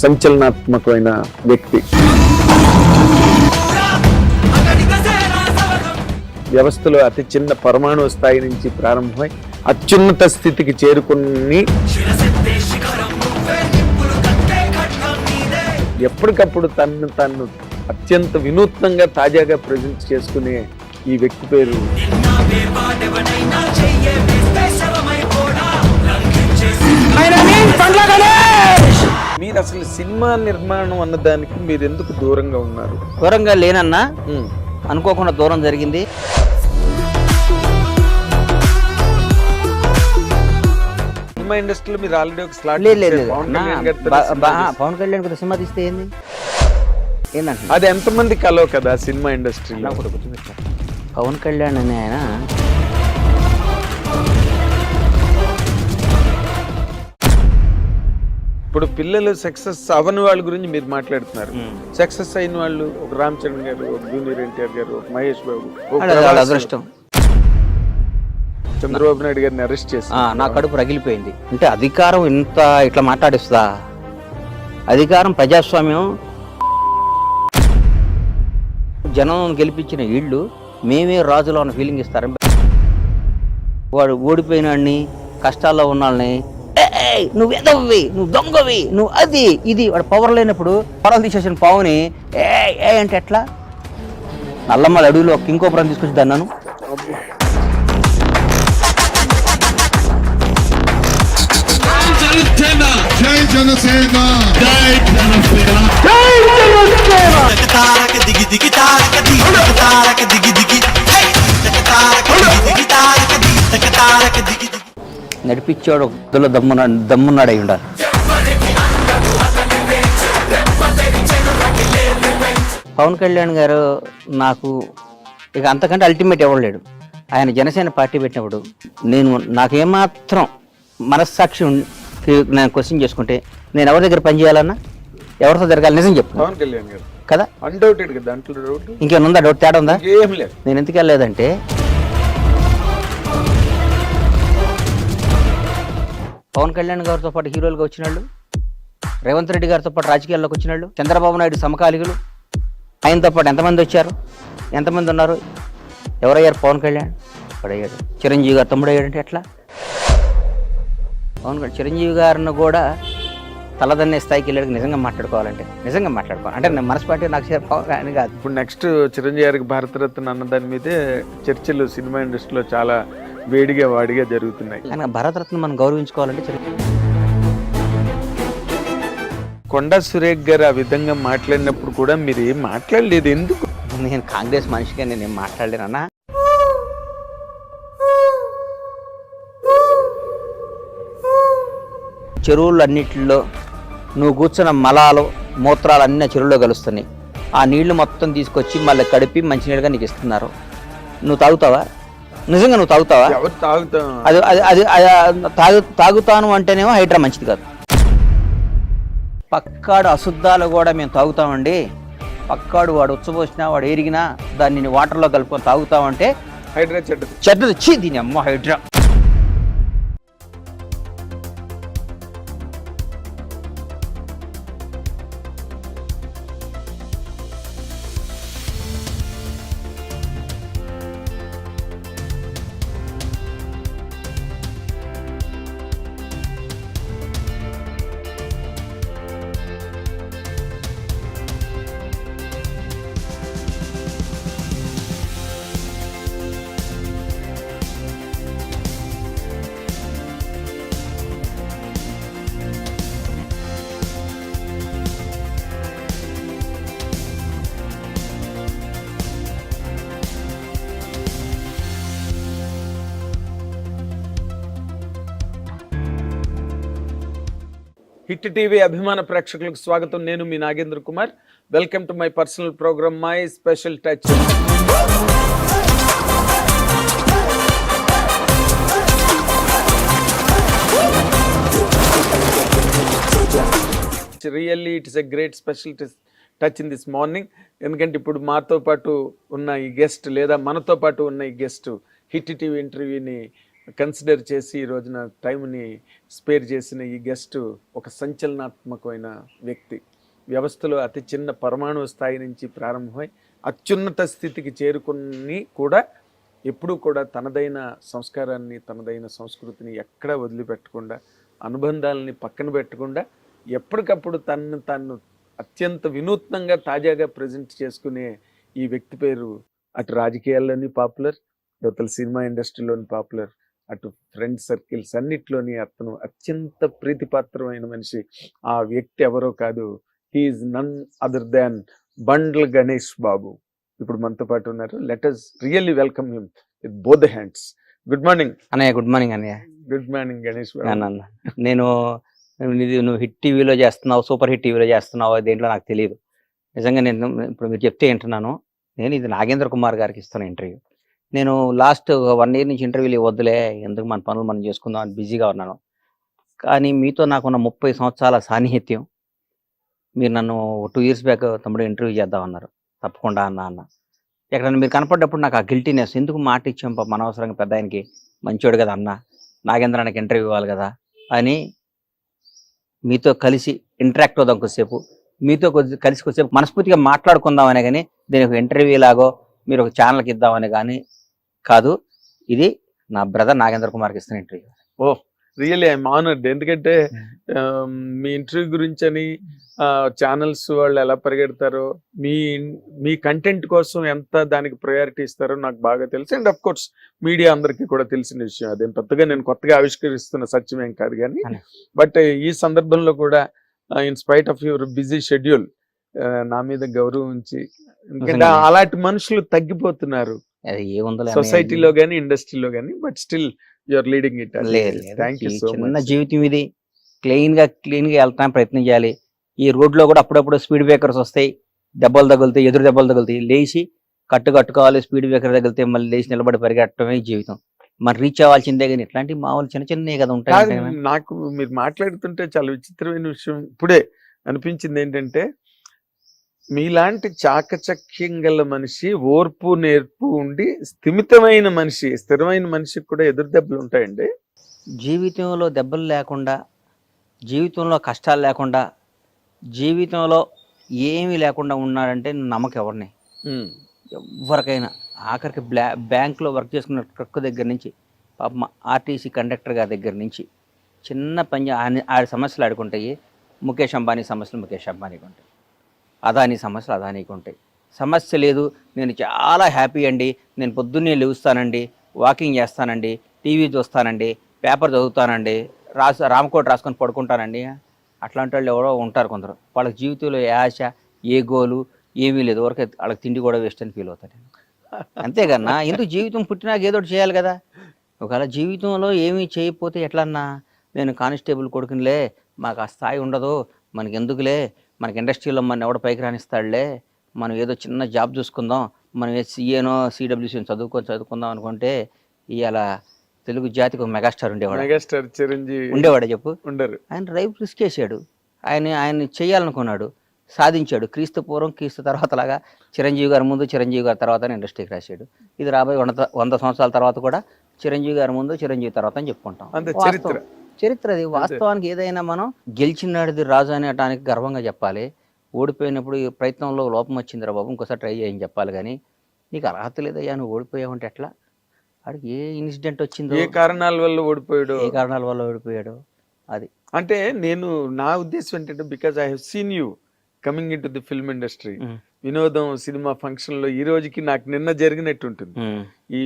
సంచలనాత్మకమైన వ్యక్తి. వ్యవస్థలో అతి చిన్న పరమాణు స్థాయి నుంచి ప్రారంభమై అత్యున్నత స్థితికి చేరుకుని ఎప్పటికప్పుడు తను అత్యంత వినూత్నంగా తాజాగా ప్రజెంట్ చేసుకునే ఈ వ్యక్తి పేరు మీరు అసలు సినిమా నిర్మాణం అన్నదానికి మీరు ఎందుకు దూరంగా ఉన్నారు? దూరంగా లేనన్నా అనుకోకుండా దూరం జరిగింది. సినిమా ఇండస్ట్రీలో మీరు ఆల్రెడీ ఒక స్లాట్ లేదు పవన్ కళ్యాణ్ కూడా సినిమా తీస్తే ఏంది ఏంటంటే అది ఎంతమంది కలవ కదా సినిమా ఇండస్ట్రీలో. పవన్ కళ్యాణ్ అనే ఆయన ఇప్పుడు పిల్లలు సక్సెస్ అవని వాళ్ళ గురించి మీరు మాట్లాడుతున్నారు. సక్సెస్ అయిన వాళ్ళు ఒక రామ్ చరణ్ గారు, ఒక జూనియర్ ఎన్టీఆర్ గారు, ఒక మహేష్ బాబు, అదృష్టం. చంద్రబాబు నాయుడు గారిని అరెస్ట్ చేసి నా కడుపు రగిలిపోయింది. అంటే అధికారం ఇంత ఇట్లా మాట్లాడిస్తా? అధికారం ప్రజాస్వామ్యం, జనం గెలిపించిన వీళ్ళు మేమే రాజులో ఉన్న ఫీలింగ్ ఇస్తారు. వాడు ఓడిపోయిన వాడిని, కష్టాల్లో ఉన్న వాళ్ళని నువ్వు ఎదవ్వి, నువ్వు దొంగవి, నువ్వు అది ఇది, వాడు పవర్ లేనప్పుడు పొరలు తీసేసిన పావుని ఏ అంటే ఎట్లా? నల్లమ్మల అడవిలో ఇంకోపురం తీసుకొచ్చి దన్నాను. నడిపించాడు ఒకలో దమ్మున్నాడు అయి ఉండాలి. పవన్ కళ్యాణ్ గారు నాకు ఇక అంతకంటే అల్టిమేట్ ఇవ్వలేడు. ఆయన జనసేన పార్టీ పెట్టినప్పుడు నాకేమాత్రం మనస్సాక్షి నేను క్వశ్చన్ చేసుకుంటే నేను ఎవరి దగ్గర పనిచేయాలన్నా, ఎవరితో జరగాలి నిజం చెప్పు. పవన్ కళ్యాణ్ గారు కదా, అన్డౌటెడ్ కదా, దాంట్లో డౌట్ ఇంకేమైనా ఉందా? డౌట్ తేడా ఉందా? ఏం లేదు. నేను ఎందుకు వెళ్ళలేదంటే పవన్ కళ్యాణ్ గారితో పాటు హీరోలుగా వచ్చిన వాళ్ళు, రేవంత్ రెడ్డి గారితో పాటు రాజకీయాల్లోకి వచ్చిన వాళ్ళు, చంద్రబాబు నాయుడు సమకాలికులు, ఆయనతో పాటు ఎంతమంది వచ్చారు, ఎంతమంది ఉన్నారు? ఎవరయ్యారు? పవన్ కళ్యాణ్ అయ్యాడు. చిరంజీవి గారు తమ్ముడు అయ్యాడంటే ఎట్లా? పవన్ కళ్యాణ్ చిరంజీవి గారిని కూడా తలదన్నే స్థాయికి వెళ్ళాడు. నిజంగా మాట్లాడుకోవాలంటే అంటే నేను మనస్పాటి నాకు పవన్ కళ్యాణ్ కాదు. ఇప్పుడు నెక్స్ట్ చిరంజీవి గారికి భారతరత్న అన్న దాని మీదే చర్చలు సినిమా ఇండస్ట్రీలో చాలా వేడిగా వాడిగా జరుగుతున్నాయి. కానీ భారతరత్న మనం గౌరవించుకోవాలంటే కొండా సురేఖ్ గారు ఆ విధంగా మాట్లాడినప్పుడు కూడా మీరు ఏం మాట్లాడలేదు ఎందుకు? నేను కాంగ్రెస్ మనిషిగా నేనేం మాట్లాడలేనన్నా. చెరువులు అన్నిటిలో నువ్వు కూర్చున్న మలాలు మూత్రాలు అన్నీ చెరువులో కలుస్తున్నాయి. ఆ నీళ్లు మొత్తం తీసుకొచ్చి మళ్ళీ కడిపి మంచినీళ్ళుగా నీకు ఇస్తున్నారు. నువ్వు తాగుతావా? నిజంగా నువ్వు తాగుతావా? అది తాగుతాను అంటేనేమో హైడ్రా మంచిది కాదు. పక్కాడు అశుద్ధాలు కూడా మేము తాగుతామండి. పక్కాడు వాడు ఉచ్చబోసినా వాడు ఎరిగినా దాన్ని వాటర్లో కలుపుకొని తాగుతామంటే హైడ్రా చెడ్డది. చీ దీని అమ్మ హైడ్రా. హిట్ టీవీ అభిమాన ప్రేక్షకులకు స్వాగతం. నేను మీ Nagendra Kumar. Welcome to my personal programme my special touch. Really it is a great special touch in this morning. ఎందుకంటే ఇప్పుడు మాతో పాటు ఉన్న ఈ గెస్ట్ లేదా మనతో పాటు ఉన్న ఈ గెస్ట్ హిట్ టీవీ ఇంటర్వ్యూని కన్సిడర్ చేసి ఈ రోజున టైంని స్పేర్ చేసిన ఈ గెస్ట్ ఒక సంచలనాత్మకమైన వ్యక్తి. వ్యవస్థలో అతి చిన్న పరమాణు స్థాయి నుంచి ప్రారంభమై అత్యున్నత స్థితికి చేరుకుని కూడా ఎప్పుడూ కూడా తనదైన సంస్కారాన్ని, తనదైన సంస్కృతిని ఎక్కడా వదిలిపెట్టకుండా, అనుబంధాలని పక్కన పెట్టకుండా ఎప్పటికప్పుడు తను అత్యంత వినూత్నంగా తాజాగా ప్రజెంట్ చేసుకునే ఈ వ్యక్తి పేరు అటు రాజకీయాల్లోని పాపులర్, యువతల సినిమా ఇండస్ట్రీలోని పాపులర్, అటు ఫ్రెండ్ సర్కిల్స్ అన్నిట్లోని అతను అత్యంత ప్రీతిపాత్రమైన మనిషి. ఆ వ్యక్తి ఎవరో కాదు, he's none other than Bandla Ganesh బాబు. ఇప్పుడు మనతో పాటు ఉన్నారు. Let us really welcome him with both the hands. Good morning అన్నయ్య. గుడ్ మార్నింగ్ అన్నయ్య. గుడ్ మార్నింగ్ గణేష్ బాబు. నేను నువ్వు హిట్ టీవీలో చేస్తున్నావు, సూపర్ హిట్ టీవీలో చేస్తున్నావు, దేంట్లో నాకు తెలియదు నిజంగా. నేను ఇప్పుడు మీరు చెప్తే వింటున్నాను. నేను ఇది నాగేంద్ర కుమార్ గారికి ఇస్తున్న ఇంటర్వ్యూ. నేను లాస్ట్ 1 year నుంచి ఇంటర్వ్యూలు వద్దులే, ఎందుకు మన పనులు మనం చేసుకుందాం అని బిజీగా ఉన్నాను. కానీ మీతో నాకున్న 30 సంవత్సరాల సాన్నిహిత్యం, మీరు నన్ను 2 years బ్యాక్ తమ్ముడు ఇంటర్వ్యూ చేద్దామన్నారు. తప్పకుండా అన్న ఎక్కడన్నా మీరు కనపడ్డప్పుడు నాకు ఆ గిల్టీనెస్, ఎందుకు మాట ఇచ్చాం పాప అనవసరంగా, పెద్ద ఆయనకి మంచోడు కదా అన్న, నాగేంద్రానికి ఇంటర్వ్యూ ఇవ్వాలి కదా అని మీతో కలిసి ఇంటరాక్ట్ అవుదాం కొద్దిసేపు, మీతో కలిసి కొద్దిసేపు మనస్ఫూర్తిగా మాట్లాడుకుందామనే కానీ దీని ఒక ఇంటర్వ్యూ లాగో మీరు ఒక ఛానల్కి ఇద్దామని కానీ కాదు. ఇది నా బ్రదర్ నాగేంద్ర కుమార్కి ఇస్తున్న interview. Oh really I'm honoured. ఎందుకంటే మీ ఇంటర్వ్యూ గురించి అని ఛానల్స్ వాళ్ళు ఎలా పరిగెడతారో, మీ కంటెంట్ కోసం ఎంత దానికి ప్రయారిటీ ఇస్తారో నాకు బాగా తెలుసు. అండ్ అఫ్ కోర్స్ మీడియా అందరికీ కూడా తెలిసిన విషయం. అదేం పెద్దగా నేను కొత్తగా ఆవిష్కరిస్తున్న సత్యమేం కాదు కానీ, బట్ ఈ సందర్భంలో కూడా in spite of your busy schedule నా మీద గౌరవం ఉంచి, ఎందుకంటే అలాంటి మనుషులు తగ్గిపోతున్నారు సొసైటీలో గానీ ఇండస్ట్రీలో గానీ, but still you're leading it. Thank you so much. చిన్న జీవితం ఇది, క్లీన్ గా వెళ్తానికి ప్రయత్నం చేయాలి. ఈ రోడ్ లో కూడా అప్పుడప్పుడు స్పీడ్ బ్రేకర్స్ వస్తాయి, దెబ్బలు తగులుతాయి, ఎదురు దెబ్బలు తగులుతాయి, లేచి కట్టుకోవాలి. స్పీడ్ బ్రేకర్ తగిలితే మళ్ళీ లేచి నిలబడి పరిగెట్టడమే జీవితం. మరి రీచ్ అవ్వాల్సిందే కానీ ఇట్లాంటి మామూలు చిన్న చిన్నవి కదా ఉంటాయి. నాకు మీరు మాట్లాడుతుంటే చాలా విచిత్రమైన విషయం ఇప్పుడే అనిపించింది ఏంటంటే, మీలాంటి చాకచక్యం గల మనిషి, ఓర్పు నేర్పు ఉండి స్థిమితమైన మనిషి, స్థిరమైన మనిషికి కూడా ఎదురు దెబ్బలు ఉంటాయండి. జీవితంలో దెబ్బలు లేకుండా, జీవితంలో కష్టాలు లేకుండా, జీవితంలో ఏమీ లేకుండా ఉన్నాడంటే నమ్మకం ఎవరిని, ఎవరికైనా. ఆఖరికి బ్యాంకులో వర్క్ చేసుకున్న ట్రక్ దగ్గర నుంచి, పాపం ఆర్టీసీ కండక్టర్ గారి దగ్గర నుంచి, చిన్న పని ఆడి సమస్యలు ఆడుకుంటాయి. ముఖేష్ అంబానీ సమస్యలు ముఖేష్ అంబానీకి ఉంటాయి, అదానీ సమస్యలు అదానీకి ఉంటాయి. సమస్య లేదు, నేను చాలా హ్యాపీ అండి, నేను పొద్దున్నే లేస్తానండి, వాకింగ్ చేస్తానండి, టీవీ చూస్తానండి, పేపర్ చదువుతానండి, రామకోట రాసుకొని పడుకుంటానండి. అట్లాంటి వాళ్ళు ఎవరో ఉంటారు కొందరు. వాళ్ళకి జీవితంలో ఏ ఆశ, ఏ గోలు ఏమీ లేదు, వరకు వాళ్ళకి తిండి కూడా వేస్ట్ అని ఫీల్ అవుతాను నేను. అంతేకన్నా ఎందుకు జీవితం పుట్టినాక ఏదో ఒకటి చేయాలి కదా. ఒకవేళ జీవితంలో ఏమీ చేయకపోతే ఎట్లన్నా, నేను కానిస్టేబుల్ కొడుకునిలే, మాకు ఆ స్థాయి ఉండదు, మనకి ఎందుకులే, మనకి ఇండస్ట్రీలో మన ఎవడ పైకి రానిస్తాడులే, మనం ఏదో చిన్న జాబ్ చూసుకుందాం, మనం సీఏనో సిడబ్ల్యూసీని చదువుకుందాం అనుకుంటే, ఇవాళ తెలుగు జాతికి ఒక మెగాస్టార్ ఉండేవాడు. మెగాస్టార్ చిరంజీవి ఉండేవాడే చెప్పు. ఉండరు. ఆయన రైట్ రిస్క్ చేశాడు, ఆయన చేయాలనుకున్నాడు, సాధించాడు. క్రీస్తు పూర్వం క్రీస్తు తర్వాత లాగా చిరంజీవి గారి ముందు, చిరంజీవి గారి తర్వాత ఇండస్ట్రీకి రాశాడు. ఇది రాబోయే 100 సంవత్సరాల తర్వాత కూడా చిరంజీవి గారి ముందు, చిరంజీవి తర్వాత అని చెప్పుకుంటాం. చరిత్ర అది. వాస్తవానికి ఏదైనా మనం గెలిచినాడిది రాజు అనేటానికి గర్వంగా చెప్పాలి. ఓడిపోయినప్పుడు ఈ ప్రయత్నంలో లోపం వచ్చిందిరా బాబు, ఇంకోసారి ట్రై చేయని చెప్పాలి. కానీ నీకు అర్హత లేదయ్యా, నువ్వు ఓడిపోయావంటే ఎట్లా? వాడికి ఏ ఇన్సిడెంట్ వచ్చిందో, ఏ కారణాల వల్ల ఓడిపోయాడు అది. అంటే నేను నా ఉద్దేశం ఏంటంటే, because I have seen you coming in to the film industry, వినోదం సినిమా ఫంక్షన్ లో, ఈ రోజుకి నాకు నిన్న జరిగినట్టు ఉంటుంది. ఈ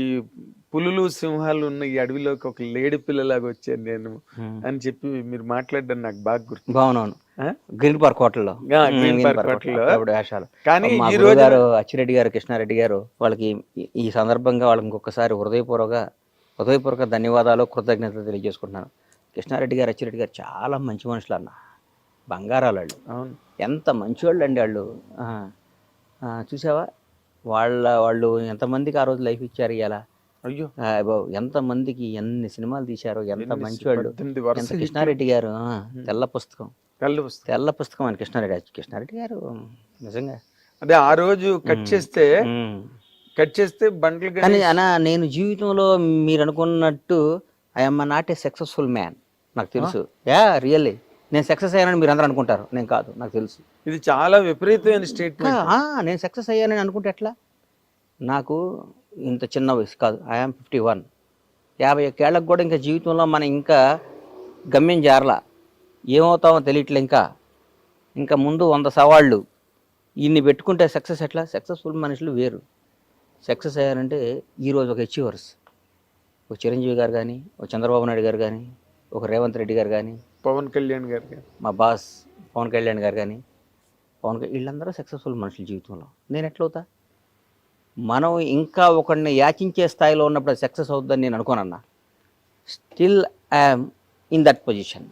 పులులు సింహాలు ఉన్న ఈ అడవిలోకి ఒక లేడి పిల్లలాగా వచ్చాను నేను అని చెప్పి మీరు మాట్లాడడం నాకు బాగా గుర్తు. బాగున్నాను. గ్రీన్ పార్క్ హోటల్లో వేషాలు. కానీ ఈ రోజు అచ్చిరెడ్డి గారు, కృష్ణారెడ్డి గారు, వాళ్ళకి ఈ సందర్భంగా వాళ్ళకి ఇంకొకసారి హృదయపూర్వక ధన్యవాదాలు, కృతజ్ఞతలు తెలియజేసుకుంటున్నాను. కృష్ణారెడ్డి గారు, అచ్చిరెడ్డి గారు చాలా మంచి మనుషులు అన్న, బంగారాలు వాళ్ళు. ఎంత మంచివాళ్ళు అండి వాళ్ళు. చూసావా వాళ్ళు ఎంతమందికి ఆ రోజు లైఫ్ ఇచ్చారు. ఇలా అయ్యో ఎంతమందికి ఎన్ని సినిమాలు తీశారు, ఎంత మంచివాళ్ళు. కృష్ణారెడ్డి గారు తెల్ల పుస్తకం అని కృష్ణారెడ్డి గారు నిజంగా. అదే ఆ రోజు కట్ చేస్తే బండ్లు. కానీ అన్న, నేను జీవితంలో మీరు అనుకున్నట్టు I'm not a successful man, నాకు తెలుసు. యా రియల్లీ నేను సక్సెస్ అయ్యానని మీరు అందరూ అనుకుంటారు, నేను కాదు, నాకు తెలుసు. ఇది చాలా విపరీతమైన స్టేట్మెంట్. నేను సక్సెస్ అయ్యానని అనుకుంటే ఎట్లా? నాకు ఇంత చిన్న వయసు కాదు, ఐఎమ్ 51. 51 ఏళ్ళకు కూడా ఇంకా జీవితంలో మనం ఇంకా గమ్యం జారలా, ఏమవుతామో తెలియట్లే. ఇంకా ముందు 100 సవాళ్ళు ఇన్ని పెట్టుకుంటే సక్సెస్ ఎట్లా? సక్సెస్ఫుల్ మనుషులు వేరు. సక్సెస్ అయ్యారంటే ఈరోజు ఒక అచీవర్స్, ఒక చిరంజీవి గారు కానీ, ఒక చంద్రబాబు నాయుడు గారు కానీ, ఒక రేవంత్ రెడ్డి గారు కానీ, పవన్ కళ్యాణ్ గారు కానీ, మా బాస్ పవన్ కళ్యాణ్ గారు కానీ, వీళ్ళందరూ సక్సెస్ఫుల్ మనుషుల జీవితంలో. నేను ఎట్లవుతా? మనం ఇంకా ఒకరిని యాచించే స్థాయిలో ఉన్నప్పుడు అది సక్సెస్ అవుతుందని నేను అనుకోనన్నా. Still I'm in that position.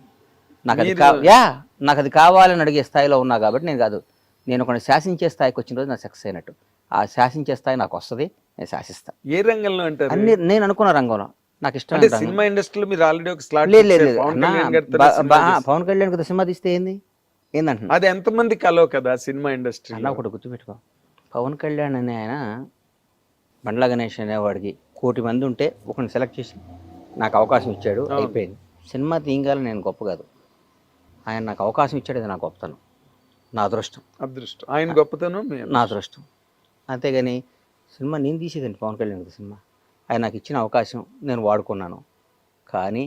నాకు అది కావాలని అడిగే స్థాయిలో ఉన్నా కాబట్టి నేను కాదు, నేను ఒకరిని శాసించే స్థాయికి వచ్చిన రోజు నాకు సక్సెస్ అయినట్టు. ఆ శాసించే స్థాయి నాకు వస్తుంది, నేను శాసిస్తాను. ఏ రంగంలో అంటారు? అన్ని నేను అనుకున్న రంగంలో నాకు ఇష్టం. సినిమా ఇండస్ట్రీలో మీరు ఆల్రెడీ ఒక స్లాట్ లేదు పవన్ కళ్యాణ్ కదా సినిమా తీస్తే ఏందంటున్నా? అది ఎంతమంది కలో కదా సినిమా ఇండస్ట్రీ. అన్న ఒకటి గుర్తుపెట్టుకో, పవన్ కళ్యాణ్ అనే ఆయన బండ్ల గణేష్ అనేవాడికి 1 కోటి మంది ఉంటే ఒకరిని సెలెక్ట్ చేసి నాకు అవకాశం ఇచ్చాడు, అయిపోయింది. సినిమా తీయగాలని నేను గొప్ప కాదు, ఆయన నాకు అవకాశం ఇచ్చాడు, అది నా గొప్పతనం, నా అదృష్టం. ఆయన గొప్పతనం నా అదృష్టం. అంతేగాని సినిమా నేను తీసేదండి పవన్ కళ్యాణ్ సినిమా, ఆయన నాకు ఇచ్చిన అవకాశం నేను వాడుకున్నాను. కానీ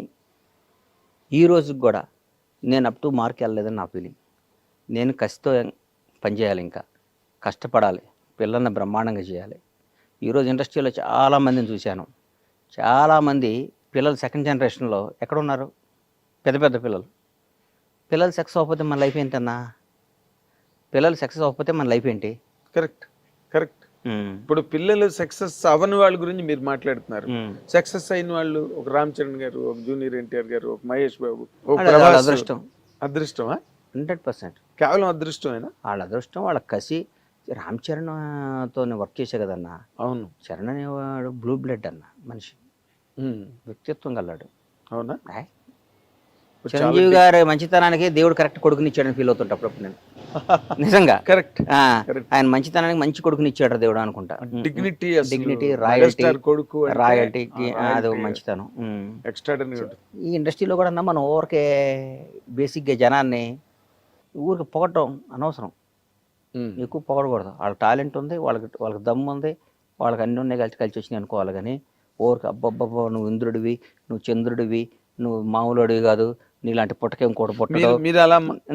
ఈ రోజుకి కూడా నేను అప్ టు మార్క్ వెళ్ళలేదని నా ఫీలింగ్. నేను కసితో పనిచేయాలి, ఇంకా కష్టపడాలి, పిల్లల్ని బ్రహ్మాండంగా చేయాలి. ఈరోజు ఇండస్ట్రీలో చాలామందిని చూశాను, చాలామంది పిల్లలు సెకండ్ జనరేషన్లో ఎక్కడున్నారు? పెద్ద పెద్ద పిల్లలు సక్సెస్ అవ్వకపోతే మన లైఫ్ ఏంటన్నా? పిల్లలు సక్సెస్ అవ్వకపోతే మన లైఫ్ ఏంటి? కరెక్ట్. ఇప్పుడు పిల్లలు సక్సెస్ అవ్వని వాళ్ళ గురించి మీరు మాట్లాడుతున్నారు. సక్సెస్ అయిన వాళ్ళు ఒక రామ్ చరణ్ గారు, ఒక జూనియర్ ఎన్టీఆర్ గారు, ఒక మహేష్ బాబు, అదృష్టమా? 100% కేవలం అదృష్టమేనా? వాళ్ళ అదృష్టం, వాళ్ళ కసి. రామ్ చరణ్తో వర్క్ చేసే కదన్నా. అవును, చరణ్ అనేవాడు బ్లూ బ్లడ్ అన్న మనిషి, వ్యక్తిత్వం గల్లాడు. అవునా? చిరంజీవి గారి మంచితనానికి దేవుడు కరెక్ట్ కొడుకునిచ్చాడని ఫీల్ అవుతుంటప్పుడు నేను నిజంగా. కరెక్ట్. ఆయన మంచితనానికి మంచి కొడుకునిచ్చాడు దేవుడు అనుకుంటా. డిగ్నిటీ, రాయల్టీకి అది మంచితనం. ఈ ఇండస్ట్రీలో కూడా మనం ఊరికే బేసిక్గా జనాన్ని ఊరికి పొగటం అనవసరం, ఎక్కువ పొగడకూడదు. వాళ్ళకి టాలెంట్ ఉంది, వాళ్ళకి దమ్ము ఉంది, వాళ్ళకి అన్నీ ఉన్నాయి, కలిసి వచ్చినాయి అనుకోవాలి. కానీ ఊరికి అబ్బబ్బబ్బా నువ్వు ఇంద్రుడివి, నువ్వు చంద్రుడివి, నువ్వు మామూలుడివి కాదు, నీలాంటి పుట్టక ఇంకోటి పుట్టడు,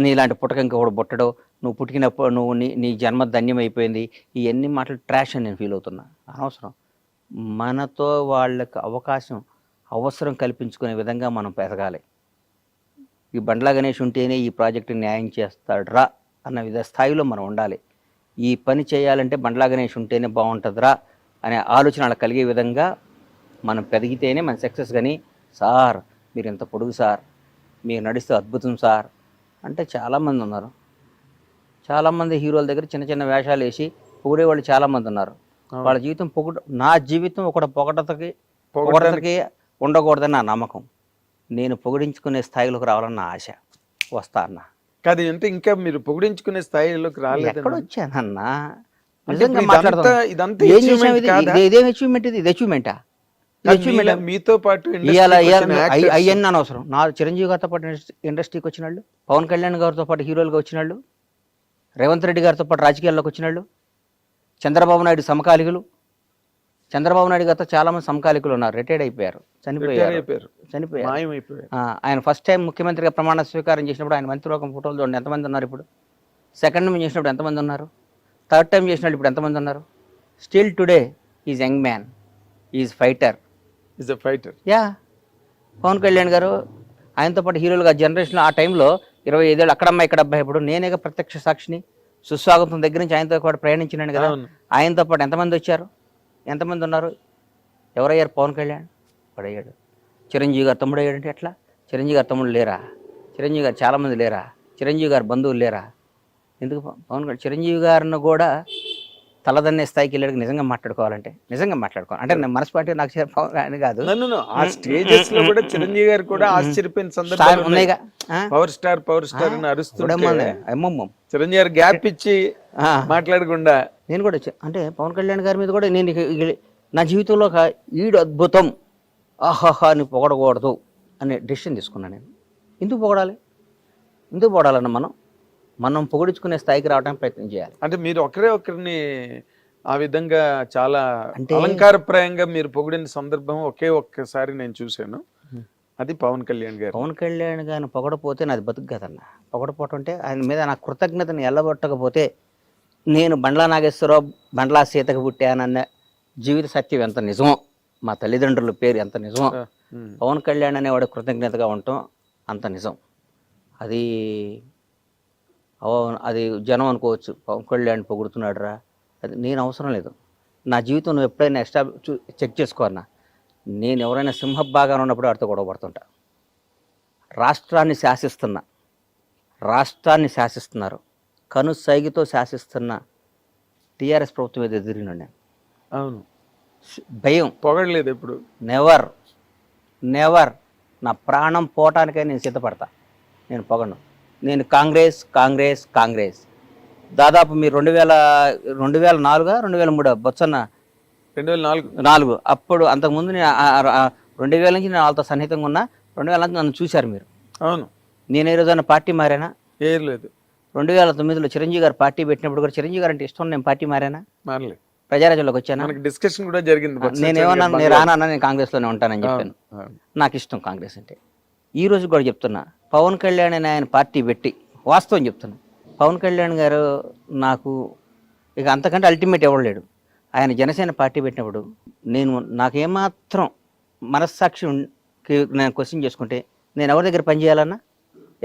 నీలాంటి పుట్టక ఇంకొకటి పుట్టడు, నువ్వు పుట్టినప్పుడు నువ్వు నీ జన్మ ధన్యం అయిపోయింది, ఇవన్నీ మాటలు ట్రాష్ అని నేను ఫీల్ అవుతున్నా. అనవసరం. మనతో వాళ్ళకి అవసరం కల్పించుకునే విధంగా మనం పెరగాలి. ఈ బండ్ల గణేష్ ఉంటేనే ఈ ప్రాజెక్టు న్యాయం చేస్తాడ్రా అన్న స్థాయిలో మనం ఉండాలి. ఈ పని చేయాలంటే బండ్ల గణేష్ ఉంటేనే బాగుంటుందిరా అనే ఆలోచన వాళ్ళకి కలిగే విధంగా మనం పెరిగితేనే మన సక్సెస్. కానీ సార్ మీరు ఎంత పొడుగు సార్, మీరు నడిస్తే అద్భుతం సార్ అంటే చాలామంది ఉన్నారు. చాలామంది హీరోల దగ్గర చిన్న చిన్న వేషాలు వేసి పొగిడేవాళ్ళు చాలామంది ఉన్నారు. వాళ్ళ జీవితం నా జీవితం ఒకటి పొగడతకి ఉండకూడదని నా నమ్మకం. నేను పొగిడించుకునే స్థాయిలోకి రావాలని నా ఆశ. వస్తా అన్న కాదు అంటే ఇంకా మీరు పొగిడించుకునే స్థాయిలోకి రాలేదు. ఎక్కడ వచ్చానన్నా? నిజంగా మాట్లాడతాం. ఇదేం అచీవ్మెంట్? ఇది అచీవ్మెంటా? మీతో పాటు అవన్నీ అనవసరం. నా చిరంజీవి గారితో పాటు ఇండస్ట్రీకి వచ్చిన వాళ్ళు, పవన్ కళ్యాణ్ గారితో పాటు హీరోలుగా వచ్చిన వాళ్ళు, రేవంత్ రెడ్డి గారితో పాటు రాజకీయాల్లోకి వచ్చిన వాళ్ళు, చంద్రబాబు నాయుడు సమకాలికులు. చంద్రబాబు నాయుడు గారితో చాలా మంది సమకాలికులు ఉన్నారు, రిటైర్డ్ అయిపోయారు, చనిపోయారు. ఆయన ఫస్ట్ టైం ముఖ్యమంత్రిగా ప్రమాణ స్వీకారం చేసినప్పుడు ఆయన మంత్రివర్గం ఫోటోలు చూడండి ఎంతమంది ఉన్నారు. ఇప్పుడు సెకండ్ టైం చేసినప్పుడు ఎంతమంది ఉన్నారు, థర్డ్ టైం చేసినప్పుడు ఇప్పుడు ఎంతమంది ఉన్నారు. Still today is young man, is fighter. Yeah Pawan Kalyan garu ఆయనతో పాటు హీరోలుగా జనరేషన్ ఆ టైంలో 25 ఏళ్ళు అక్కడమ్మ ఇక్కడ అబ్బాయి. ఇప్పుడు నేనేగా ప్రత్యక్ష సాక్షిని. సుస్వాగతం దగ్గర నుంచి ఆయనతో పాటు ప్రయాణించినాను కదా. ఆయనతో పాటు ఎంతమంది వచ్చారు, ఎంతమంది ఉన్నారు? ఎవరయ్యారు? పవన్ కళ్యాణ్ పడయ్యాడు. చిరంజీవి గారు తమ్ముడు అయ్యాడంటే ఎట్లా? చిరంజీవి గారు తమ్ముడు లేరా? చిరంజీవి గారు చాలామంది లేరా? చిరంజీవి గారు బంధువులు లేరా? ఎందుకు పవన్ కళ్యాణ్ చిరంజీవి గారిని కూడా తలదన్నే స్థాయికి వెళ్ళాడు. నిజంగా మాట్లాడుకోవాలి అంటే నేను మనస్పాటి నాకు అని కాదు. చిరంజీవి గారు కూడా ఆశ్చర్యపోయిన సందర్భాలు ఉన్నాయిగా. పవర్ స్టార్ అని అరుస్తుంటే చిరంజీవి గారు గ్యాప్ ఇచ్చి మాట్లాడకుండా నేను కూడా అంటే పవన్ కళ్యాణ్ గారి మీద కూడా నేను నా జీవితంలో ఒక ఈడు ఆహాహా అని పొగడకూడదు అనే డెసిషన్ తీసుకున్నాను నేను. ఎందుకు పొగడాలన్న మనం పొగిడించుకునే స్థాయికి రావడానికి ప్రయత్నం చేయాలి. అంటే మీరు ఒకరిని ఆ విధంగా చాలా అంటే అలంకారప్రాయంగా మీరు పొగిడిన సందర్భం ఒక్కసారి నేను చూశాను. అది పవన్ కళ్యాణ్ గారిని పొగడపోతే నాది బతుకు కదన్న. పొగడపోవటం అంటే ఆయన మీద నా కృతజ్ఞతను ఎల్లబొట్టకపోతే నేను బండ్లా నాగేశ్వరరావు బండ్లా సీతకు పుట్టానన్న జీవిత సత్యం ఎంత నిజమో, మా తల్లిదండ్రుల పేరు ఎంత నిజమో, పవన్ కళ్యాణ్ అనేవాడు కృతజ్ఞతగా ఉండటం అంత నిజం. అది జనం అనుకోవచ్చు, పవన్ కళ్యాణ్ పొగుడుతున్నాడు రా, అది నేను అవసరం లేదు. నా జీవితం నువ్వు ఎప్పుడైనా చెక్ చేసుకో అన్న. నేను ఎవరైనా సింహభాగాన్ని ఉన్నప్పుడు వాడితో గొడవ పడుతుంటా. రాష్ట్రాన్ని శాసిస్తున్నారు, కనుసైగితో శాసిస్తున్న టీఆర్ఎస్ ప్రభుత్వం మీద ఎదిరినాడు నేను. అవును, భయం, పొగడలేదు ఎప్పుడు, నెవర్. నా ప్రాణం పోవటానికే నేను సిద్ధపడతా, నేను పొగను. నేను కాంగ్రెస్ దాదాపు మీరు 2004-2003 బొత్సన్న 2004 అప్పుడు. అంతకుముందు నేను 2000 నుంచి నేను వాళ్ళతో సన్నిహితంగా ఉన్నా. 2000 నుంచి నన్ను చూశారు మీరు. అవును, నేను ఏ రోజైనా పార్టీ మారానా? ఏం లేదు. 2009లో చిరంజీవి గారు పార్టీ పెట్టినప్పుడు కూడా చిరంజీవి గారు అంటే ఇష్టం, నేను పార్టీ మారానా? మారలేదు. ప్రజారాజ్యంలోకి వచ్చానా? డిస్కషన్ కూడా జరిగింది. నేనేమన్నాను, నేను రానన్నా, నేను కాంగ్రెస్లోనే ఉంటానని చెప్పాను. నాకు ఇష్టం కాంగ్రెస్ అంటే. ఈ రోజు కూడా చెప్తున్నా, పవన్ కళ్యాణ్ అని ఆయన పార్టీ పెట్టి వాస్తవం చెప్తున్నా, పవన్ కళ్యాణ్ గారు నాకు ఇక అంతకంటే అల్టిమేట్ ఎవరు లేడు. ఆయన జనసేన పార్టీ పెట్టినప్పుడు నాకేమాత్రం మనస్సాక్షి నేను క్వశ్చన్ చేసుకుంటే నేను ఎవరి దగ్గర పనిచేయాలన్నా,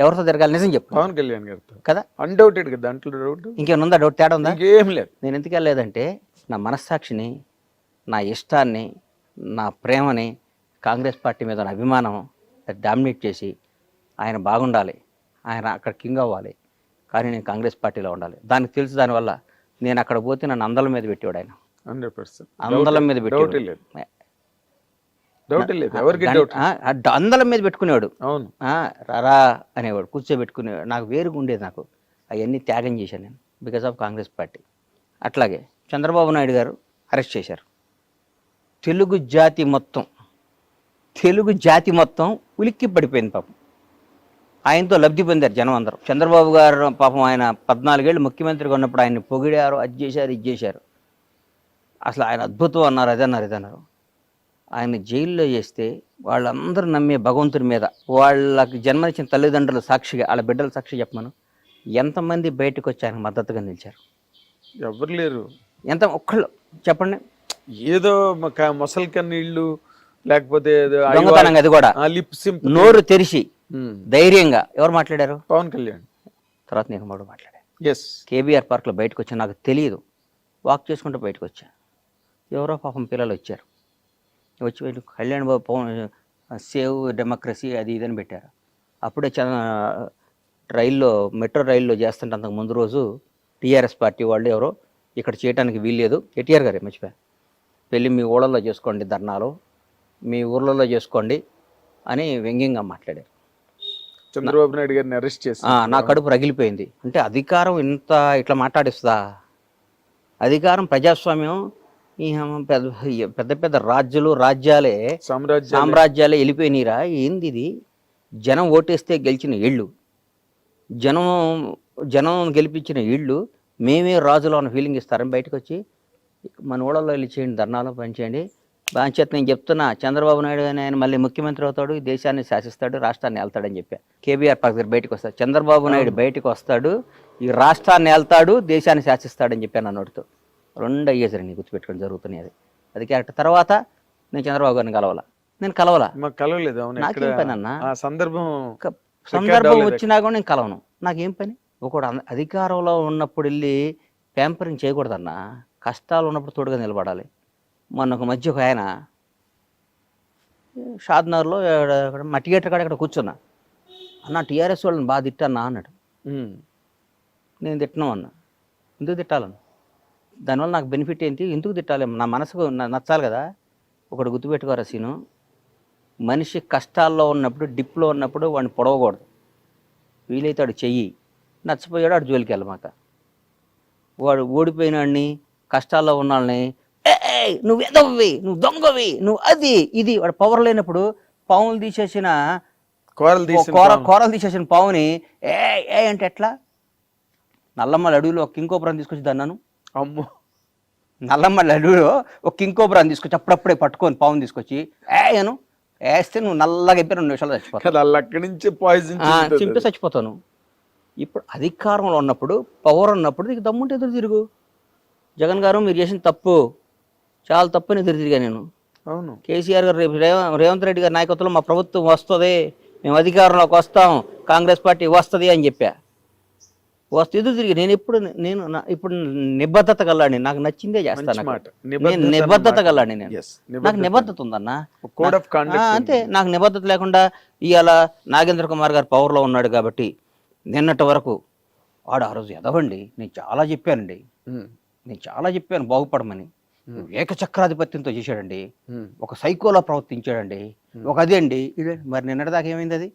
ఎవరితో తిరగాలి, నిజం చెప్పు. పవన్ కళ్యాణ్ గారితో కదా, అన్డౌటెడ్ కదా, దాంట్లో డౌట్ ఇంకేమైనా ఉందా? డౌట్ తేడా ఉందా? ఏం లేదు. నేను ఎందుకు వెళ్ళలేదంటే నా మనస్సాక్షిని, నా ఇష్టాన్ని, నా ప్రేమని, కాంగ్రెస్ పార్టీ మీద నా అభిమానం డామినేట్ చేసి ఆయన బాగుండాలి, ఆయన అక్కడ కింగ్ అవ్వాలి, కానీ నేను కాంగ్రెస్ పార్టీలో ఉండాలి. దానికి తెలుసు. దానివల్ల నేను అక్కడ పోతే నన్ను అందల మీద పెట్టేవాడు ఆయన. 100% అందలం మీద పెట్టేవాడు, అందలం మీద పెట్టుకునేవాడు. అవును, రారా అనేవాడు, కూర్చోబెట్టుకునేవాడు. నాకు వేరుగా ఉండేది. నాకు అవన్నీ త్యాగం చేశాను నేను బికాస్ ఆఫ్ కాంగ్రెస్ పార్టీ. అట్లాగే చంద్రబాబు నాయుడు గారు అరెస్ట్ చేశారు. తెలుగు జాతి మొత్తం ఉలిక్కి పడిపోయింది పాపం. ఆయనతో లబ్ధి పొందారు జనం అందరూ. చంద్రబాబు గారు పాపం ఆయన 14 ఏళ్ళు ముఖ్యమంత్రిగా ఉన్నప్పుడు ఆయన్ని పొగిడారు, అది చేశారు, ఇది చేశారు. అసలు ఆయన అద్భుతం అన్నారు, ఇదన్నారు. ఆయన జైల్లో చేస్తే వాళ్ళందరూ నమ్మే భగవంతుడి మీద, వాళ్ళకి జన్మనిచ్చిన తల్లిదండ్రుల సాక్షిగా, వాళ్ళ బిడ్డల సాక్షి చెప్పమను, ఎంతమంది బయటకు వచ్చి ఆయనకు మద్దతుగా నిలిచారు? ఎవరు లేరు. ఒక్కళ్ళు చెప్పండి. ఏదో మొసలి కన్నీళ్ళు, లేకపోతే దొంగతనంగా, అది కూడా నోరు తెరిచి ధైర్యంగా ఎవరు మాట్లాడారు? పవన్ కళ్యాణ్. తర్వాత నేను మాట్లాడాను. కేబీఆర్ పార్క్లో బయటకు వచ్చా, నాకు తెలియదు, వాక్ చేసుకుంటూ బయటకు వచ్చా. ఎవరో పాపం పిల్లలు వచ్చారు, వచ్చి కళ్యాణ్ బాబు పవన్ సేవ్ డెమోక్రసీ అది ఇదని పెట్టారు. అప్పుడే మెట్రో రైల్లో చేస్తుంటే అంతకు ముందు రోజు టీఆర్ఎస్ పార్టీ వాళ్ళు ఎవరో ఇక్కడ చేయడానికి వీల్లేదు, కేటీఆర్ గారే మర్చిపోయా, వెళ్ళి మీ ఊళ్ళల్లో చేసుకోండి, ధర్నాలు మీ ఊర్లలో చేసుకోండి అని వ్యంగ్యంగా మాట్లాడారు. చంద్రబాబు నాయుడు గారిని అరెస్ట్ చేసి నా కడుపు రగిలిపోయింది. అంటే అధికారం ఇట్లా మాట్లాడిస్తుందా? అధికారం, ప్రజాస్వామ్యం, పెద్ద పెద్ద రాజ్యాలే సామ్రాజ్యాలే వెళ్ళిపోయినరా? ఏంది ఇది? జనం ఓటేస్తే గెలిచిన ఇళ్ళు, జనం గెలిపించిన ఇళ్ళు, మేమే రాజులో ఉన్న ఫీలింగ్ ఇస్తారని బయటకు వచ్చి మన ఊళ్ళలో వెళ్ళి చేయండి, ధర్నాలో పనిచేయండి. బాధ్యత నేను చెప్తున్నా, చంద్రబాబు నాయుడు అని ఆయన మళ్ళీ ముఖ్యమంత్రి అవుతాడు, దేశాన్ని శాసిస్తాడు, రాష్ట్రాన్ని వెళ్తాడని చెప్పా. కేబీఆర్ పార్క్ దగ్గర బయటకు వస్తాడు, చంద్రబాబు నాయుడు బయటకు వస్తాడు, ఈ రాష్ట్రాన్ని వెళ్తాడు, దేశాన్ని శాసిస్తాడని చెప్పాను నా నోటితో. 2 అయ్యేసరి నీ గుర్తుపెట్టుకొని జరుగుతున్నాయి. అది క్యారెక్టర్. తర్వాత నేను చంద్రబాబు గారిని కలవలా, కలవలేదు. నాకేం పని అన్న? సందర్భం వచ్చినా కూడా నేను కలవను, నాకేం పని? ఒకడు అధికారంలో ఉన్నప్పుడు వెళ్ళి ప్యాంపరింగ్ చేయకూడదన్నా, కష్టాలు ఉన్నప్పుడు తోడుగా నిలబడాలి. మొన్న ఒక మధ్య ఒక ఆయన షాద్నగర్లో మా థియేటర్ కాడ ఇక్కడ కూర్చున్నా, అన్న టీఆర్ఎస్ వాళ్ళని బాగా తిట్టన్నా అన్నాడు. నేను తిట్టను అన్నా. ఎందుకు తిట్టాలను? దానివల్ల నాకు బెనిఫిట్ ఏంటి? ఎందుకు తిట్టాలి? నా మనసుకు నచ్చాలి కదా. ఒకటి గుర్తుపెట్టుకోరా సీను, మనిషి కష్టాల్లో ఉన్నప్పుడు, డిప్లో ఉన్నప్పుడు వాడిని పొడవకూడదు. వీలైతే వాడు చెయ్యి, నచ్చపోయాడు వాడు జోలికి వెళ్ళమాక. వాడు ఓడిపోయిన వాడిని, కష్టాల్లో ఉన్న వాళ్ళని నువ్వు ఎదవ్వి, నువ్వు దొంగవి, నువ్వు అది ఇది. వాడు పవర్ లేనప్పుడు పావులు తీసేసిన కూరలు తీసేసిన పావుని ఏ అంటే ఎట్లా? నల్లమ్మల అడవిలో ఒక కింకోపురం తీసుకొచ్చి దన్నాను. అమ్మో, నల్లమ్మల అడవిలో ఒక కింకోపురం తీసుకొచ్చి అప్పుడప్పుడే పట్టుకొని పావుని తీసుకొచ్చి అను వేస్తే నువ్వు నల్లగా అయిపోయి 2 నిమిషాలు చచ్చిపోతావు. అక్కడి నుంచి పాయిజన్ చింపి చచ్చిపోతాను. ఇప్పుడు అధికారంలో ఉన్నప్పుడు, పవర్ ఉన్నప్పుడు నీకు దమ్ముంటే ఎదురు తిరుగు. జగన్ గారు మీరు చేసిన తప్పు, చాలా తప్పు అని ఎదురు తిరిగా నేను. అవును, కేసీఆర్ గారు రేపు రేవంత్ రెడ్డి గారి నాయకత్వంలో మా ప్రభుత్వం వస్తుంది, మేము అధికారంలోకి వస్తాం, కాంగ్రెస్ పార్టీ వస్తుంది అని చెప్పా. వస్తే ఎదురు తిరిగి నేను ఇప్పుడు నిబద్ధత గల్లాడిని, నాకు నచ్చిందే చేస్తాను. నేను నిబద్ధత గల్లాడిని, నాకు నిబద్ధత ఉందన్న. అంతే, నాకు నిబద్ధత లేకుండా ఇవాళ నాగేంద్ర కుమార్ గారు పవర్లో ఉన్నాడు కాబట్టి నిన్నటి వరకు వాడు ఆ రోజు ఎదవండి. నేను చాలా చెప్పాను బాగుపడమని. ఏకచక్రాధిపత్యంతో చేశాడండి, ఒక సైకోలా ప్రవర్తించాడండి, ఒక అదే అండి ఇదే. మరి నిన్నటిదాకా ఏమైంది? అది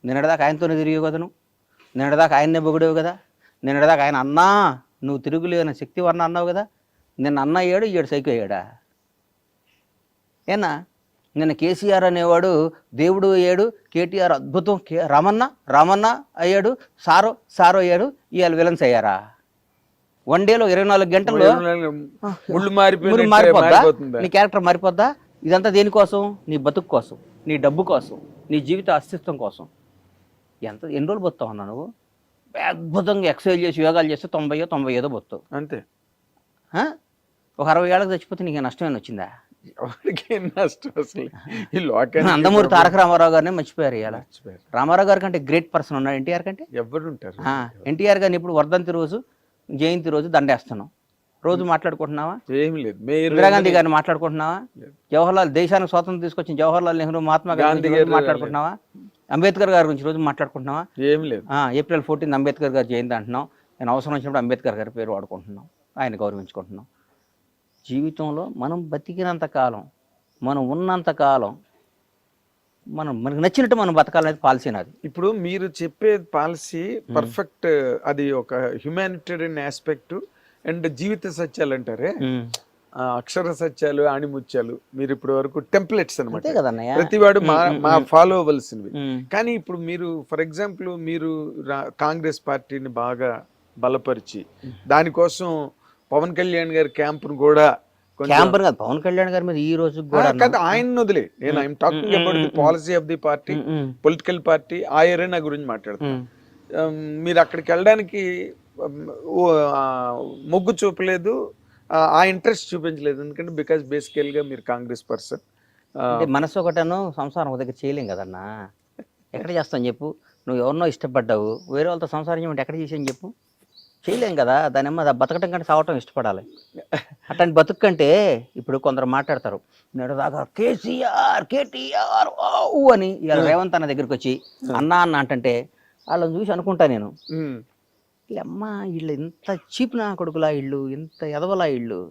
నిన్నటిదాకా ఆయనతోనే తిరిగి కదా, నువ్వు నిన్నటిదాకా ఆయన్నే పొగిడేవు కదా, నిన్నటిదాకా ఆయన అన్నా నువ్వు తిరుగులేని శక్తి వర్ణ అన్నావు కదా. నిన్న అన్న అయ్యాడు, ఈడు సైకో అయ్యాడా? ఏనా నిన్న కేసీఆర్ అనేవాడు దేవుడు అయ్యాడు, కేటీఆర్ అద్భుతం, రామన్న అయ్యాడు, సారో అయ్యాడు, ఇవాళ విలన్స్ అయ్యారా? 1 డేలో 24 గంటల్లో మారిపోద్దా? నీ క్యారెక్టర్ మారిపోద్దా? ఇదంతా దేనికోసం? నీ బతుకు కోసం, నీ డబ్బు కోసం, నీ జీవిత అస్తిత్వం కోసం. ఎన్ని రోజులు బతుకుతావు అన్నా నువ్వు? అద్భుతంగా ఎక్సర్సైజ్ చేసి యోగాలు చేస్తే 90 బతుకుతావు అంతే. ఒక 60 ఏళ్ళకి చచ్చిపోతే నీకు నష్టమేనా వచ్చిందా? నందమూరి తారక రామారావు గారిని మర్చిపోయారు. ఇలా రామారావు గారి కంటే గ్రేట్ పర్సన్ ఉన్నాడు ఎన్టీఆర్ కంటే. ఎవరు ఉంటారు? ఎన్టీఆర్ గారిని ఇప్పుడు వర్ధంతి రోజు, జయంతి రోజు దండేస్తున్నాం. రోజు మాట్లాడుకుంటున్నావా? ఏం లేదు. ఇందిరాగాంధీ గారిని మాట్లాడుకుంటున్నావా? జవహర్లాల్, దేశానికి స్వాతంత్రం తీసుకొచ్చిన జవహర్లాల్ నెహ్రూ, మహాత్మా గాంధీ గారిని మాట్లాడుకుంటున్నావా? అంబేద్కర్ గారి గురించి రోజు మాట్లాడుకుంటున్నావా? ఏం లేదు. ఏప్రిల్ 14 అంబేద్కర్ గారి జయంతి అంటున్నాం. నేను అవసరం వచ్చినప్పుడు అంబేద్కర్ గారి పేరు వాడుకుంటున్నాం, ఆయన గౌరవించుకుంటున్నాం. జీవితంలో మనం బతికినంత కాలం, మనం ఉన్నంత కాలం మనకు నచ్చినట్టు మనం బతకాలనేది పాలసీ నాది. ఇప్పుడు మీరు చెప్పే పాలసీ పర్ఫెక్ట్, అది ఒక హ్యుమానిటేరియన్ ఆస్పెక్ట్ అండ్ జీవిత సత్యాలు అంటారే, అక్షర సత్యాలు, ఆణిముత్యాలు మీరు ఇప్పుడు వరకు టెంప్లెట్స్ అనమాట, ప్రతివాడు మా ఫాలో అవ్వాల్సినవి. కానీ ఇప్పుడు మీరు ఫర్ ఎగ్జాంపుల్ మీరు కాంగ్రెస్ పార్టీని బాగా బలపరిచి దానికోసం పవన్ కళ్యాణ్ గారి క్యాంపును కూడా, పవన్ కళ్యాణ్ గారి మీద ఈ రోజు ఆయన వదిలే, నేను I'm talking about the policy of the party, political party, ఆ ఏరియా గురించి మాట్లాడుతున్నాను. మీరు అక్కడికి వెళ్ళడానికి మొగ్గు చూపలేదు, ఆ ఇంట్రెస్ట్ చూపించలేదు. ఎందుకంటే బికాస్ బేసికల్ గా మీరు కాంగ్రెస్ పర్సన్. మనసు ఒకటను, సంసారం ఒక దగ్గర చేయలేం కదన్నా. ఎక్కడ చేస్తాను చెప్పు? నువ్వు ఎవరినో ఇష్టపడ్డావు, వేరే వాళ్ళతో సంసారం చేయమంటే ఎక్కడ చేసాను చెప్పు? చేయలేం కదా. దానిమ్మ బతకటం కంటే సావటం ఇష్టపడాలి. అట్లాంటి బతుకు కంటే ఇప్పుడు కొందరు మాట్లాడతారు, నేడుదాకా కేటీఆర్ అని, ఇవాళ రేవంత్ అన్న దగ్గరికి వచ్చి అన్న అంటే వాళ్ళని చూసి అనుకుంటా నేను, అమ్మా వీళ్ళు ఇంత చీప్ నా కొడుకులా, ఇళ్ళు ఇంత ఎదవలా, ఇళ్ళు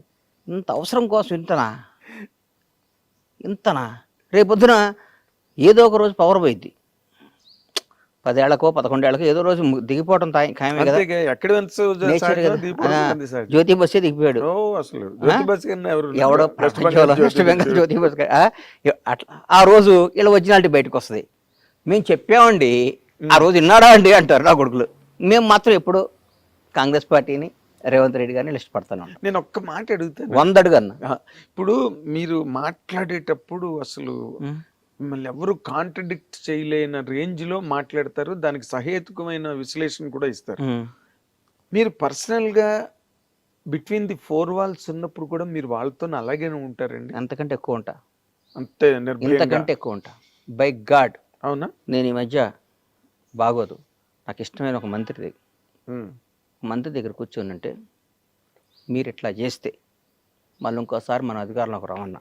ఇంత అవసరం కోసం ఇంతనా? రేపొద్దున ఏదో ఒక రోజు పవర్ పోయిద్ది. 10 ఏళ్లకో 11 ఏళ్లకో ఏదో రోజు దిగిపోవడం ఖాయమే కదా. జ్యోతి బస్సే దిగిపోయాడు. ఎవడో వెస్ట్ బెంగాల్ జ్యోతి బస్. అట్లా ఆ రోజు ఇలా ఒరిజినాలిటీ బయటకు వస్తుంది. మేము చెప్పామండి, ఆ రోజు విన్నాడా అండి అంటారు నా కొడుకులు. మేము మాత్రం ఎప్పుడు కాంగ్రెస్ పార్టీని, రేవంత్ రెడ్డి గారిని ఇష్టపడతాను. నేను ఒక్క మాట అడుగుతాను, 100 అడుగన్నా. ఇప్పుడు మీరు మాట్లాడేటప్పుడు అసలు మిమ్మల్ని ఎవరు కాంట్రడిక్ట్ చేయలేని రేంజ్ లో మాట్లాడతారు, దానికి సహేతుకమైన విశ్లేషణ కూడా ఇస్తారు. మీరు పర్సనల్ గా బిట్వీన్ ది 4 walls ఉన్నప్పుడు కూడా మీరు వాళ్ళతో అలాగే ఉంటారండి? అంతకంటే ఎక్కువ ఉంటా, అంతే, ఇంతకంటే ఎక్కువ ఉంటా. By God. అవునా? నేను ఈ మధ్య బాగోదు, నాకు ఇష్టమైన ఒక మంత్రి దగ్గర కూర్చొని అంటే, మీరు ఇట్లా చేస్తే మళ్ళీ ఇంకోసారి మనం అధికారంలోకి రామన్నా,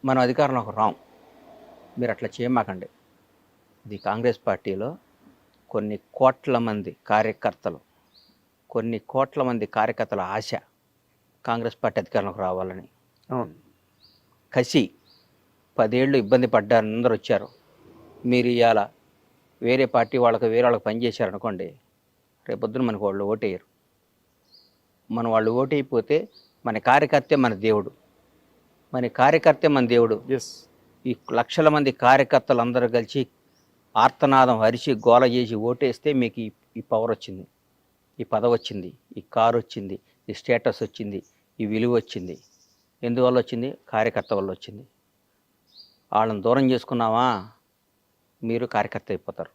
మనం అధికారంలోకి రాం, మీరు అట్లా చేయమాకండి. ఇది కాంగ్రెస్ పార్టీలో కొన్ని కోట్ల మంది కార్యకర్తల ఆశ కాంగ్రెస్ పార్టీ అధికారంలోకి రావాలని. కసి 10 ఏళ్ళు ఇబ్బంది పడ్డారు, అందరూ వచ్చారు. మీరు ఇవాళ వేరే పార్టీ వేరే వాళ్ళకి పనిచేశారనుకోండి, రేపొద్దున మనకు వాళ్ళు ఓటేయరు. వాళ్ళు ఓటైపోతే మన కార్యకర్తే మన దేవుడు, మన కార్యకర్తే మన దేవుడు. ఎస్. ఈ లక్షల మంది కార్యకర్తలు అందరూ కలిసి ఆర్తనాదం అరిచి గోల చేసి ఓటేస్తే మీకు ఈ పవర్ వచ్చింది, ఈ పదవి వచ్చింది, ఈ కారు వచ్చింది, ఈ స్టేటస్ వచ్చింది, ఈ విలువ వచ్చింది. ఎందువల్ల వచ్చింది? కార్యకర్త వల్ల వచ్చింది. వాళ్ళని దూరం చేసుకున్నావా మీరు కార్యకర్త అయిపోతారు.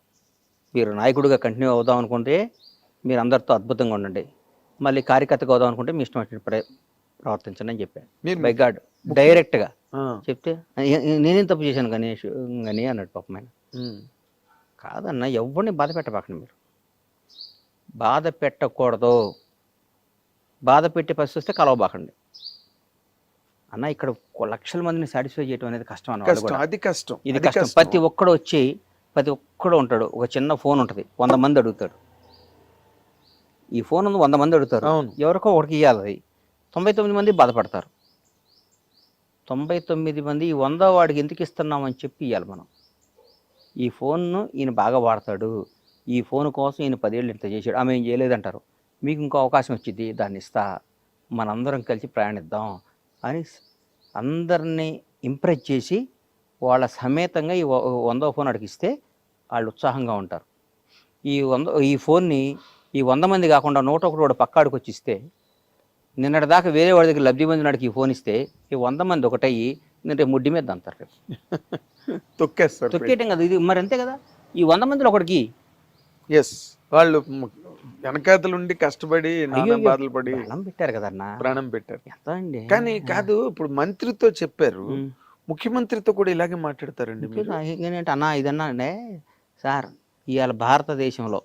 మీరు నాయకుడిగా కంటిన్యూ అవుదాం అనుకుంటే మీరు అందరితో అద్భుతంగా ఉండండి, మళ్ళీ కార్యకర్తగా అవుదాం అనుకుంటే మీ ఇష్టం వచ్చిన ప్రవర్తించండి అని చెప్పాను. మీరు బై గాడ్ డైరెక్ట్గా ఆ, చెప్తే నేనేం తప్పు చేశాను గణేష్ అని అన్నాడు పాపం ఆయన. ఉమ్, కాదన్న, ఎవరిని బాధ పెట్టబాకండి, మీరు బాధ పెట్టకూడదు. బాధ పెట్టే పరిస్థితి వస్తే కలవబాకండి అన్న. ఇక్కడ లక్షల మందిని సాటిస్ఫై చేయడం అనేది కష్టం అన్న. కష్టం, అది కష్టం, ఇది అది కష్టం. ప్రతి ఒక్కడు వచ్చి ప్రతి ఒక్కడు ఉంటాడు, ఒక చిన్న ఫోన్ ఉంటుంది, 100 మంది అడుగుతాడు. ఈ ఫోన్ ఉంది, 100 మంది అడుగుతారు, అవును. ఎవరికో ఒకటికి ఇవ్వాలి. అది 99 మంది బాధపడతారు. 99 మంది ఈ 100 వాడికి ఎందుకు ఇస్తున్నామని చెప్పి ఇవ్వాలి మనం. ఈ ఫోన్ను ఈయన బాగా వాడతాడు, ఈ ఫోన్ కోసం ఈయన 10 ఏళ్ళు ఇంత చేశాడు, ఆమె ఏం చేయలేదంటారు. మీకు ఇంకో అవకాశం వచ్చింది, దాన్ని ఇస్తా, మనందరం కలిసి ప్రయాణిద్దాం అని అందరినీ ఇంప్రెస్ చేసి వాళ్ళ సమేతంగా ఈ 100వ ఫోన్ అడిగిస్తే వాళ్ళు ఉత్సాహంగా ఉంటారు. ఈ ఫోన్ని ఈ 100 మంది కాకుండా 101 వాడు పక్కాడికి వచ్చి ఇస్తే, నిన్నటి దాకా వేరే వాడి దగ్గర లబ్ధి పొందినాడికి ఈ ఫోన్ ఇస్తే ఈ 100 మంది ఒకటయ్యి నేను రేపు ముడ్డి మీద అంటారు. రేపు తొక్కేస్తారు. తొక్కేయటం కదా ఇది, మరి అంతే కదా. ఈ 100 మందిలో ఒకటికి ఎస్, వాళ్ళు వెనకాతలుండి కష్టపడి నానా బాధలు పడి ప్రాణం పెట్టారు కదన్నా, ప్రాణం పెట్టారు. ఎంత అండి. కానీ కాదు, ఇప్పుడు మంత్రితో చెప్పారు, ముఖ్యమంత్రితో కూడా ఇలాగే మాట్లాడతారండి మీరు? ఏంటంటే అన్న ఇదన్నా అంటే సార్, ఇవాళ భారతదేశంలో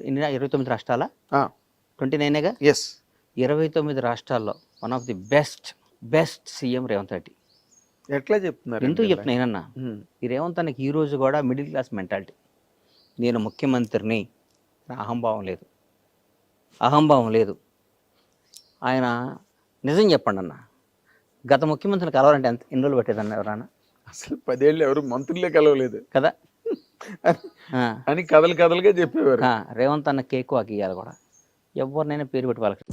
ఎన్ని 29 రాష్ట్రాల 29గా? ఎస్. 29 రాష్ట్రాల్లో one of the best CM Revanth Reddy. ఎట్లా చెప్తున్నారు? ఎందుకు చెప్తున్నా నేనన్నా, ఈ రేవంత్ అన్నకి ఈ రోజు కూడా మిడిల్ క్లాస్ మెంటాలిటీ. నేను ముఖ్యమంత్రిని, అహంభావం లేదు. ఆయన నిజం చెప్పండి అన్న, గత ముఖ్యమంత్రిని కలవాలంటే ఎన్ని రోజులు పట్టేదన్న ఎవరన్నా? అసలు 10 ఏళ్ళు ఎవరు మంత్రులే కలవలేదు కదా అని కథలుగా చెప్పేవారు. రేవంత్ అన్న కేక్ వాకి ఇవ్వాలి కూడా, ఎవరినైనా పేరు పెట్టి వాళ్ళకి